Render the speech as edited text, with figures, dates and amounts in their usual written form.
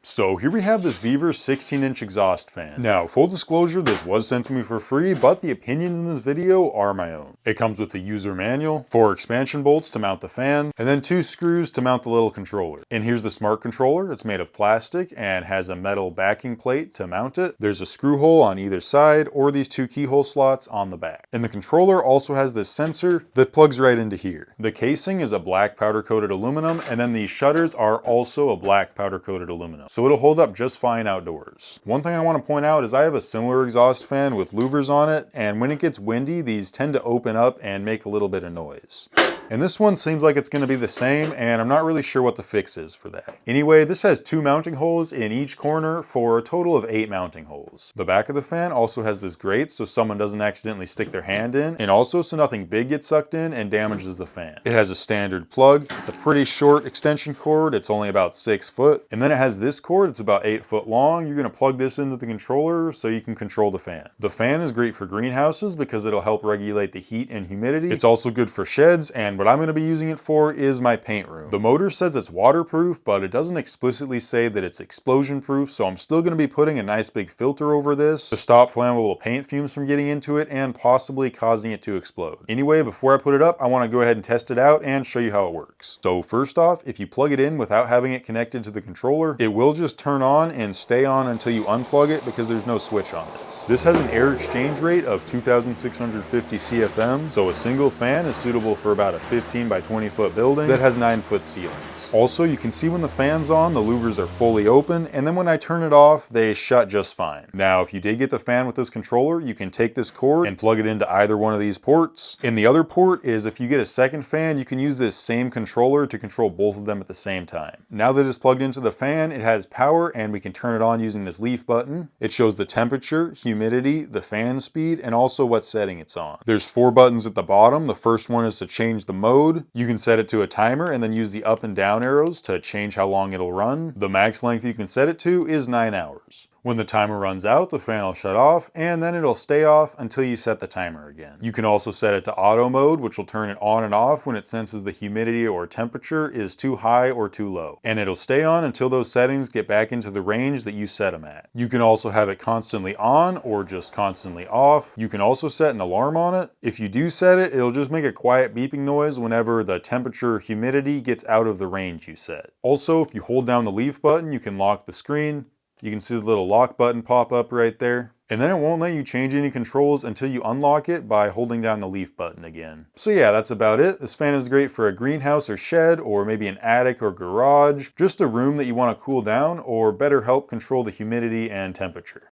So here we have this VEVOR 16-inch exhaust fan. Now, full disclosure, this was sent to me for free, but the opinions in this video are my own. It comes with a user manual, 4 expansion bolts to mount the fan, and then 2 screws to mount the little controller. And here's the smart controller. It's made of plastic and has a metal backing plate to mount it. There's a screw hole on either side, or these 2 keyhole slots on the back. And the controller also has this sensor that plugs right into here. The casing is a black powder-coated aluminum, and then these shutters are also a black powder-coated aluminum. So it'll hold up just fine outdoors. One thing I want to point out is I have a similar exhaust fan with louvers on it, and when it gets windy, these tend to open up and make a little bit of noise. And this one seems like it's going to be the same, and I'm not really sure what the fix is for that. Anyway, this has 2 mounting holes in each corner for a total of 8 mounting holes. The back of the fan also has this grate so someone doesn't accidentally stick their hand in, and also so nothing big gets sucked in and damages the fan. It has a standard plug. It's a pretty short extension cord. It's only about 6 foot. And then it has this cord. It's about 8 foot long. You're going to plug this into the controller so you can control the fan. The fan is great for greenhouses because it'll help regulate the heat and humidity. It's also good for sheds, and what I'm going to be using it for is my paint room. The motor says it's waterproof, but it doesn't explicitly say that it's explosion proof, so I'm still going to be putting a nice big filter over this to stop flammable paint fumes from getting into it and possibly causing it to explode. Anyway, before I put it up, I want to go ahead and test it out and show you how it works. So first off, if you plug it in without having it connected to the controller, it will just turn on and stay on until you unplug it because there's no switch on this. This has an air exchange rate of 2,650 CFM, so a single fan is suitable for about a 15 by 20 foot building that has 9 foot ceilings. Also, you can see when the fan's on, the louvers are fully open, and then when I turn it off, they shut just fine. Now, if you did get the fan with this controller, you can take this cord and plug it into either one of these ports. And the other port is if you get a second fan, you can use this same controller to control both of them at the same time. Now that it's plugged into the fan, it has power and we can turn it on using this leaf button. It shows the temperature, humidity, the fan speed, and also what setting it's on. There's 4 buttons at the bottom. The first one is to change the mode. You can set it to a timer and then use the up and down arrows to change how long it'll run. The max length you can set it to is 9 hours. When the timer runs out, the fan will shut off, and then it'll stay off until you set the timer again. You can also set it to auto mode, which will turn it on and off when it senses the humidity or temperature is too high or too low. And it'll stay on until those settings get back into the range that you set them at. You can also have it constantly on or just constantly off. You can also set an alarm on it. If you do set it, it'll just make a quiet beeping noise whenever the temperature or humidity gets out of the range you set. Also, if you hold down the leaf button, you can lock the screen. You can see the little lock button pop up right there. And then it won't let you change any controls until you unlock it by holding down the leaf button again. So yeah, that's about it. This fan is great for a greenhouse or shed, or maybe an attic or garage, just a room that you want to cool down or better help control the humidity and temperature.